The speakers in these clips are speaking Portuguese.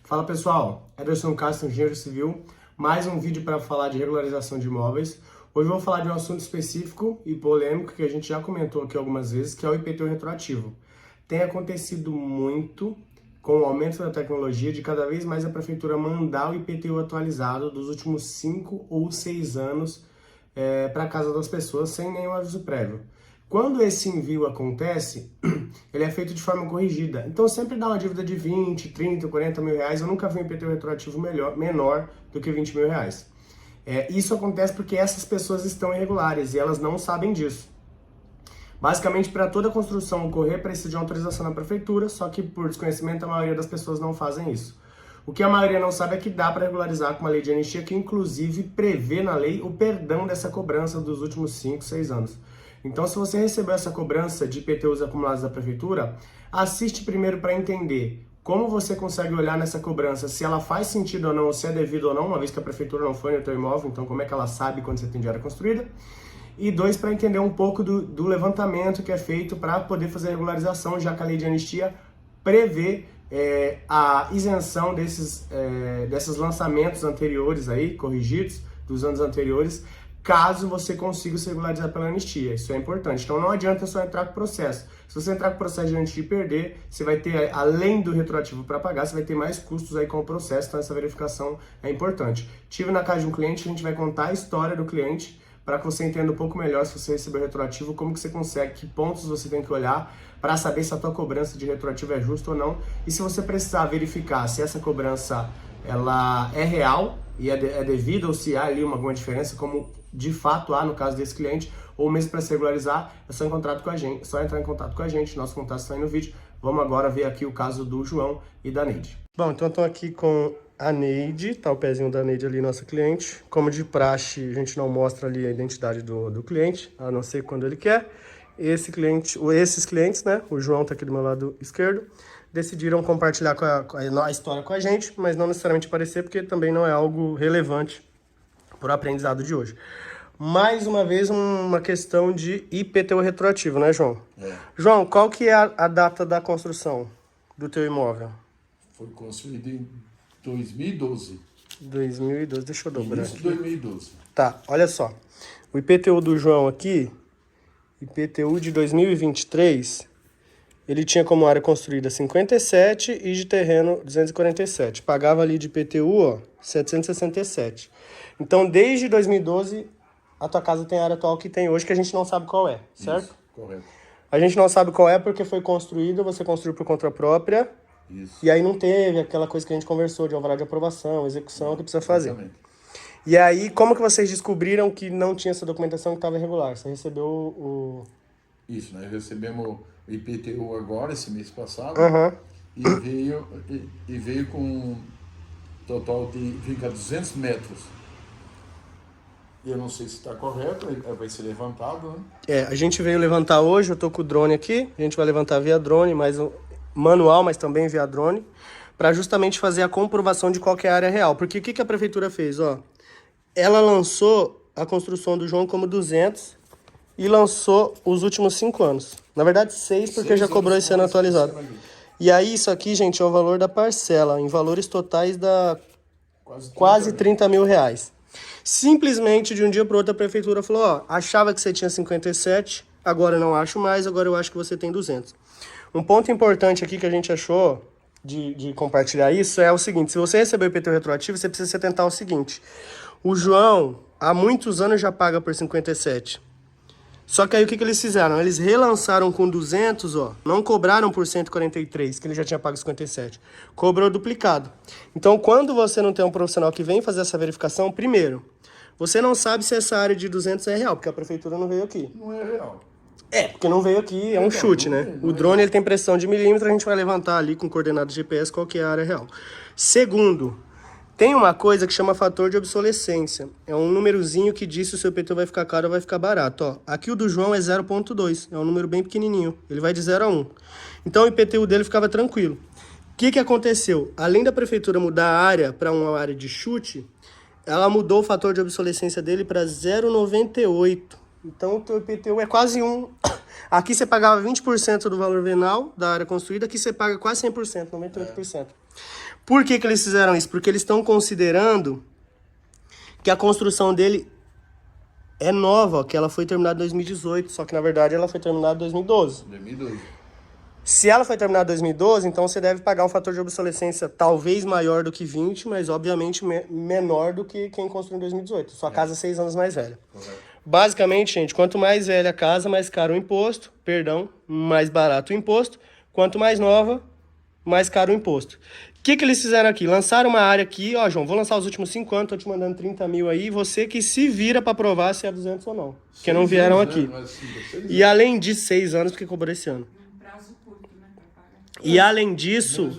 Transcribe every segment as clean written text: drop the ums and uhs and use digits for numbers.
Fala pessoal, Ederson Castro, engenheiro civil, mais um vídeo para falar de regularização de imóveis. Hoje eu vou falar de um assunto específico e polêmico que a gente já comentou aqui algumas vezes, que é o IPTU retroativo. Tem acontecido muito com o aumento da tecnologia de cada vez mais a prefeitura mandar o IPTU atualizado dos últimos 5 ou 6 anos para a casa das pessoas sem nenhum aviso prévio. Quando esse envio acontece, ele é feito de forma corrigida. Então sempre dá uma dívida de 20, 30, 40 mil reais. Eu nunca vi um IPTU retroativo menor do que 20 mil reais. Isso acontece porque essas pessoas estão irregulares e elas não sabem disso. Basicamente, para toda construção ocorrer, precisa de uma autorização na prefeitura, só que por desconhecimento a maioria das pessoas não fazem isso. O que a maioria não sabe é que dá para regularizar com uma lei de anistia que inclusive prevê na lei o perdão dessa cobrança dos últimos 5, 6 anos. Então, se você recebeu essa cobrança de IPTUs acumulados da prefeitura, assiste primeiro para entender como você consegue olhar nessa cobrança, se ela faz sentido ou não, ou se é devido ou não, uma vez que a prefeitura não foi no teu imóvel, então como é que ela sabe quando você tem de área construída. E 2, para entender um pouco do levantamento que é feito para poder fazer a regularização, já que a lei de anistia prevê a isenção desses lançamentos anteriores aí, corrigidos, dos anos anteriores, caso você consiga se regularizar pela anistia. Isso é importante. Então não adianta só entrar com o processo. Se você entrar com o processo de anistia e perder, você vai ter, além do retroativo para pagar, você vai ter mais custos aí com o processo, então essa verificação é importante. Tive na casa de um cliente, a gente vai contar a história do cliente para que você entenda um pouco melhor se você recebeu retroativo, como que você consegue, que pontos você tem que olhar para saber se a tua cobrança de retroativo é justa ou não. E se você precisar verificar se essa cobrança ela é real e é devida ou se há ali alguma diferença, como de fato há no caso desse cliente, ou mesmo para se regularizar, é só entrar em contato com a gente, nosso contato está aí no vídeo. Vamos agora ver aqui o caso do João e da Neide. Bom, então eu estou aqui com a Neide, tá o pezinho da Neide ali, nossa cliente. Como de praxe, a gente não mostra ali a identidade do cliente, a não ser quando ele quer. Esses clientes, né, o João tá aqui do meu lado esquerdo, decidiram compartilhar a história com a gente, mas não necessariamente aparecer, porque também não é algo relevante para o aprendizado de hoje. Mais uma vez, uma questão de IPTU retroativo, né, João? João, qual que é a data da construção do teu imóvel? Foi construído em 2012. 2012, deixa eu dobrar Início aqui. de 2012. Tá, olha só. O IPTU do João aqui, IPTU de 2023, ele tinha como área construída 57 e de terreno 247. Pagava ali de IPTU, ó, 767. Então, desde 2012, a tua casa tem a área atual que tem hoje, que a gente não sabe qual é, certo? Isso, correto. A gente não sabe qual é porque foi construída, você construiu por conta própria. Isso. E aí não teve aquela coisa que a gente conversou de alvará de aprovação, execução, que precisa fazer. Exatamente. E aí, como que vocês descobriram que não tinha essa documentação que estava irregular? Você recebeu o... Isso, nós recebemos o IPTU agora, esse mês passado, Aham. e veio com um total de fica 200 metros. Eu não sei se está correto, vai ser levantado, né? A gente veio levantar hoje, eu tô com o drone aqui, a gente vai levantar via drone, manual, mas também via drone, para justamente fazer a comprovação de qual que é a área real. Porque o que a prefeitura fez? Ó, ela lançou a construção do João como 200 e lançou os últimos 5 anos. Na verdade, 6, porque já cobrou esse ano atualizado. E aí, isso aqui, gente, é o valor da parcela, em valores totais da quase 30 mil reais. Simplesmente, de um dia para o outro, a prefeitura falou, ó, achava que você tinha 57, agora não acho mais, agora eu acho que você tem 200. Um ponto importante aqui que a gente achou de compartilhar isso é o seguinte: se você recebeu o IPTU retroativo, você precisa se atentar ao seguinte. O João, há muitos anos, já paga por 57. Só que aí o que eles fizeram? Eles relançaram com 200, ó, não cobraram por 143, que ele já tinha pago 57. Cobrou duplicado. Então, quando você não tem um profissional que vem fazer essa verificação, primeiro, você não sabe se essa área de 200 é real, porque a prefeitura não veio aqui. Não é real. Porque não veio aqui, é um chute, né? O drone ele tem pressão de milímetro, a gente vai levantar ali com coordenada GPS qual que é a área real. Segundo, tem uma coisa que chama fator de obsolescência. É um númerozinho que diz se o seu IPTU vai ficar caro ou vai ficar barato. Ó, aqui o do João é 0,2, é um número bem pequenininho. Ele vai de 0 a 1. Então o IPTU dele ficava tranquilo. O que aconteceu? Além da prefeitura mudar a área para uma área de chute, ela mudou o fator de obsolescência dele para 0,98. Então o teu IPTU é quase 1. Aqui você pagava 20% do valor venal da área construída, aqui você paga quase 100%, 98%. Por que eles fizeram isso? Porque eles estão considerando que a construção dele é nova, que ela foi terminada em 2018, só que na verdade ela foi terminada em 2012. 2012. Se ela foi terminada em 2012, então você deve pagar um fator de obsolescência talvez maior do que 20, mas obviamente menor do que quem construiu em 2018. Sua casa é 6 anos mais velha. Correto. Basicamente, gente, quanto mais velha a casa, mais caro o imposto. Perdão, mais barato o imposto. Quanto mais nova, mais caro o imposto. O que eles fizeram aqui? Lançaram uma área aqui, ó, João, vou lançar os últimos 5 anos, tô te mandando 30 mil aí, você que se vira para provar se é 200 ou não. Porque não vieram aqui. Né? Mas, E além de 6 anos, porque cobrou esse ano. E além disso,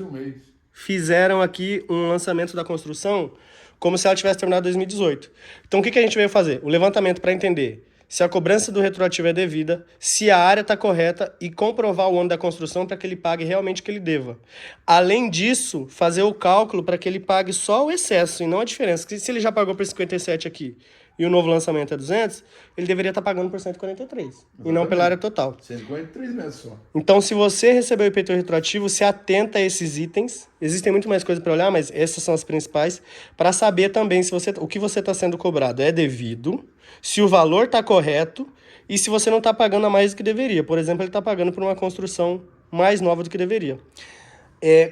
fizeram aqui um lançamento da construção como se ela tivesse terminado em 2018. Então, o que a gente veio fazer? O levantamento para entender se a cobrança do retroativo é devida, se a área está correta e comprovar o ano da construção para que ele pague realmente o que ele deva. Além disso, fazer o cálculo para que ele pague só o excesso e não a diferença. Porque se ele já pagou por 57 aqui e o novo lançamento é 200, ele deveria estar pagando por 143. Exatamente. E não pela área total. 143 metros só. Então, se você recebeu o IPTU retroativo, se atenta a esses itens. Existem muito mais coisas para olhar, mas essas são as principais. Para saber também se o que você está sendo cobrado é devido, se o valor está correto e se você não está pagando a mais do que deveria. Por exemplo, ele está pagando por uma construção mais nova do que deveria.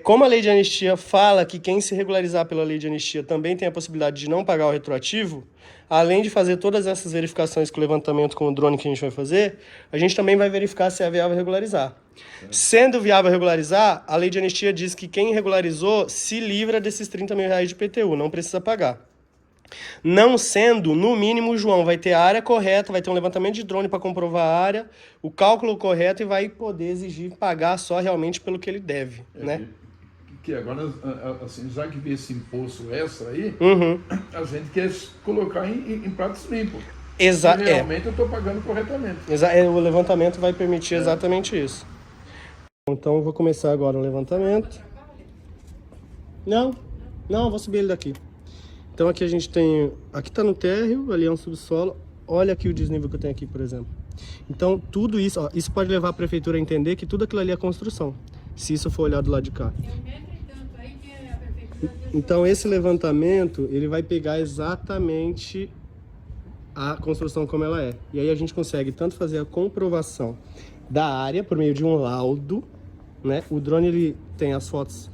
Como a lei de anistia fala que quem se regularizar pela lei de anistia também tem a possibilidade de não pagar o retroativo, além de fazer todas essas verificações com o levantamento com o drone que a gente vai fazer, a gente também vai verificar se é viável regularizar. Sendo viável regularizar, a lei de anistia diz que quem regularizou se livra desses 30 mil reais de IPTU, não precisa pagar. Não sendo, no mínimo, o João vai ter a área correta, vai ter um levantamento de drone para comprovar a área, o cálculo correto e vai poder exigir pagar só realmente pelo que ele deve, né? Que agora, assim, já que vê esse imposto extra aí, a gente quer colocar em pratos limpos. Realmente eu estou pagando corretamente. O levantamento vai permitir exatamente isso. Então eu vou começar agora o levantamento. Não, eu vou subir ele daqui. Então aqui a gente tem, aqui está no térreo, ali é um subsolo, olha aqui o desnível que eu tenho aqui, por exemplo. Então tudo isso, ó, isso pode levar a prefeitura a entender que tudo aquilo ali é construção, se isso for olhado do lado de cá. Então esse levantamento, ele vai pegar exatamente a construção como ela é. E aí a gente consegue tanto fazer a comprovação da área por meio de um laudo, né? O drone ele tem as fotos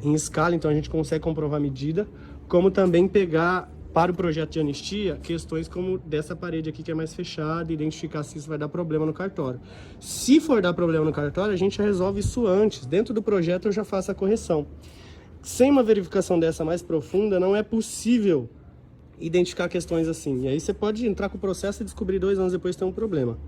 em escala, então a gente consegue comprovar a medida, como também pegar para o projeto de anistia questões como dessa parede aqui que é mais fechada, identificar se isso vai dar problema no cartório. Se for dar problema no cartório, a gente já resolve isso antes. Dentro do projeto eu já faço a correção. Sem uma verificação dessa mais profunda, não é possível identificar questões assim. E aí você pode entrar com o processo e descobrir 2 anos depois que tem um problema.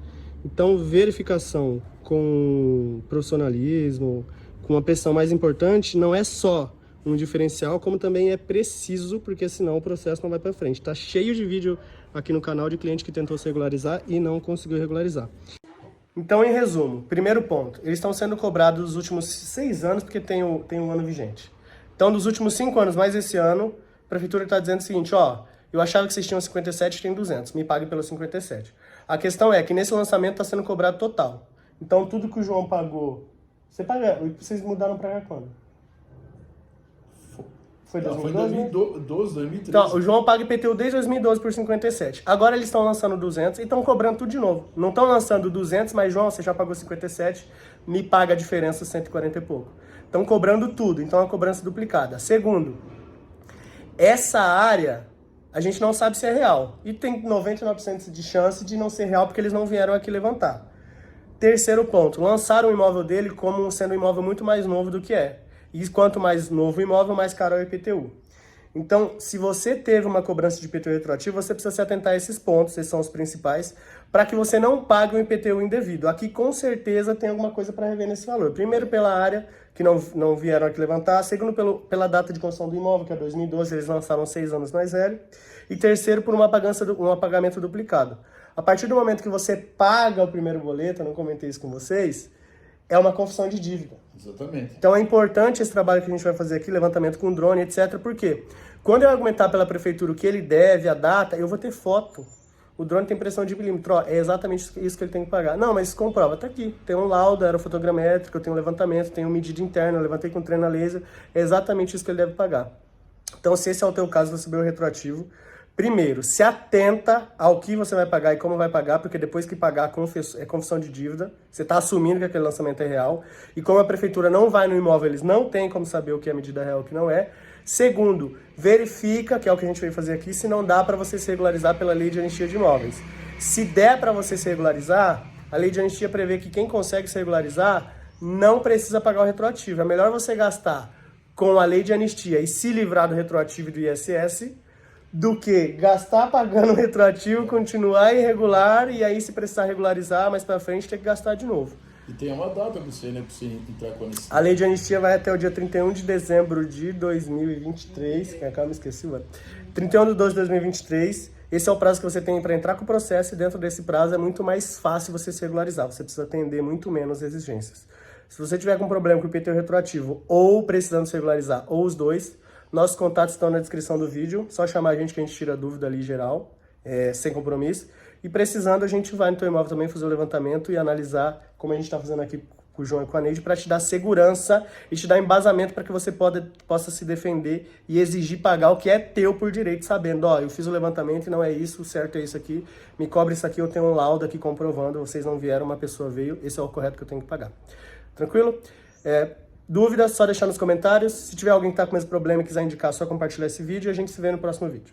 Então, verificação com profissionalismo, com uma pressão mais importante, não é só um diferencial, como também é preciso, porque senão o processo não vai para frente. Tá cheio de vídeo aqui no canal de cliente que tentou se regularizar e não conseguiu regularizar. Então, em resumo, primeiro ponto, eles estão sendo cobrados nos últimos 6 anos, porque tem um ano vigente. Então, dos últimos 5 anos, mais esse ano, a prefeitura está dizendo o seguinte, ó, eu achava que vocês tinham 57, tem 200, me pague pelos 57. A questão é que nesse lançamento está sendo cobrado total. Então, tudo que o João pagou, vocês mudaram para cá quando? Foi 2012, foi 2013. Então, o João paga IPTU desde 2012 por 57. Agora eles estão lançando 200 e estão cobrando tudo de novo. Não estão lançando 200, mas João, você já pagou 57, me paga a diferença 140 e pouco. Estão cobrando tudo, então é uma cobrança duplicada. Segundo, essa área a gente não sabe se é real. E tem 99% de chance de não ser real porque eles não vieram aqui levantar. Terceiro ponto, lançaram o imóvel dele como sendo um imóvel muito mais novo do que é. E quanto mais novo o imóvel, mais caro é o IPTU. Então, se você teve uma cobrança de IPTU retroativo, você precisa se atentar a esses pontos, esses são os principais, para que você não pague um IPTU indevido. Aqui, com certeza, tem alguma coisa para rever nesse valor. Primeiro, pela área, que não vieram aqui levantar. Segundo, pela data de construção do imóvel, que é 2012, eles lançaram 6 anos mais velho. E terceiro, por um pagamento duplicado. A partir do momento que você paga o primeiro boleto, eu não comentei isso com vocês, é uma confissão de dívida. Exatamente. Então é importante esse trabalho que a gente vai fazer aqui, levantamento com drone, etc. Porque quando eu argumentar pela prefeitura o que ele deve, a data, eu vou ter foto. o drone tem pressão de milímetro, ó, é exatamente isso que ele tem que pagar. Não, mas comprova, tá aqui, tem um laudo aerofotogramétrico, eu tenho um levantamento, tenho uma medida interna, eu levantei com treino a laser, é exatamente isso que ele deve pagar. Então, se esse é o teu caso, você vê o retroativo. Primeiro, se atenta ao que você vai pagar e como vai pagar, porque depois que pagar é confissão de dívida, você está assumindo que aquele lançamento é real, e como a prefeitura não vai no imóvel, eles não têm como saber o que é medida real e o que não é. Segundo, verifica, que é o que a gente veio fazer aqui, se não dá para você se regularizar pela lei de anistia de imóveis. Se der para você se regularizar, a lei de anistia prevê que quem consegue se regularizar não precisa pagar o retroativo. É melhor você gastar com a lei de anistia e se livrar do retroativo e do ISS, do que gastar pagando o retroativo, continuar irregular e aí se precisar regularizar mais pra frente ter que gastar de novo. E tem uma data pra você, né, pra você entrar com a anistia. A lei de anistia vai até o dia 31 de dezembro de 2023, calma, esqueci, mano. 31 de 12 de 2023, esse é o prazo que você tem para entrar com o processo e dentro desse prazo é muito mais fácil você se regularizar, você precisa atender muito menos exigências. Se você tiver com problema com o IPTU retroativo ou precisando se regularizar, ou os dois, nossos contatos estão na descrição do vídeo, só chamar a gente que a gente tira a dúvida ali geral, sem compromisso. E precisando, a gente vai no teu imóvel também fazer o levantamento e analisar, como a gente está fazendo aqui com o João e com a Neide, para te dar segurança e te dar embasamento para que você possa se defender e exigir pagar o que é teu por direito, sabendo, ó, eu fiz o levantamento e não é isso, o certo é isso aqui, me cobre isso aqui, eu tenho um laudo aqui comprovando, vocês não vieram, uma pessoa veio, esse é o correto que eu tenho que pagar. Tranquilo? Dúvidas, só deixar nos comentários. Se tiver alguém que está com o mesmo problema e quiser indicar, só compartilhar esse vídeo e a gente se vê no próximo vídeo.